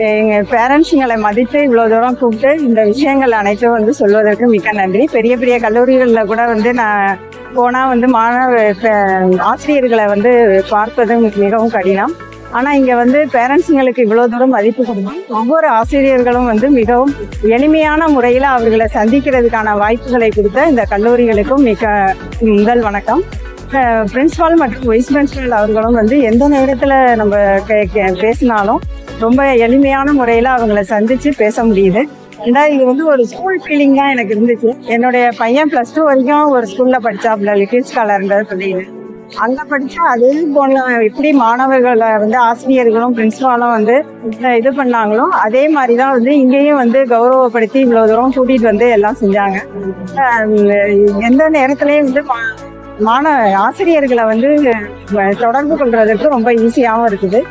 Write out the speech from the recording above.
எங்கள் பேரண்ட்ஸுங்களை மதித்து இவ்வளோ தூரம் கூப்பிட்டு இந்த விஷயங்கள் அனைத்தும் வந்து சொல்வதற்கு மிக்க நன்றி. பெரிய பெரிய கல்லூரிகளில் கூட வந்து நான் போனால் வந்து ஆசிரியர்களை வந்து பார்ப்பது மிகவும் கடினம். ஆனால் இங்கே வந்து பேரண்ட்ஸுங்களுக்கு இவ்வளோ தூரம் மதிப்பு கொடுக்கும். ஒவ்வொரு ஆசிரியர்களும் வந்து மிகவும் எளிமையான முறையில் அவர்களை சந்திக்கிறதுக்கான வாய்ப்புகளை கொடுத்த இந்த கல்லூரிகளுக்கும் முதல் வணக்கம். பிரின்சிபால் மற்றும் வைஸ் பிரின்சிபால் அவர்களும் வந்து எந்த நேரத்தில் நம்ம பேசினாலும் ரொம்ப எளிமையான முறையில் அவங்கள சந்தித்து பேச முடியுது. இது வந்து ஒரு ஸ்கூல் ஃபீலிங் தான் எனக்கு இருந்துச்சு. என்னுடைய பையன் +2 வரைக்கும் ஒரு ஸ்கூலில் படித்தாப்புல, லிட்டில் ஸ்காலர்ன்ற சொல்லிடு. அங்கே படித்தா அதே போல எப்படி மாணவர்களை வந்து ஆசிரியர்களும் பிரின்சிபாலும் வந்து இது பண்ணாங்களோ அதே மாதிரி தான் வந்து இங்கேயும் வந்து கௌரவப்படுத்தி இவ்வளோ தூரம் கூட்டிகிட்டு வந்து எல்லாம் செஞ்சாங்க. எந்த நேரத்துலையும் வந்து ஆசிரியர்களை வந்து தொடர்பு கொள்றதுக்கு ரொம்ப ஈஸியாகவும் இருக்குது.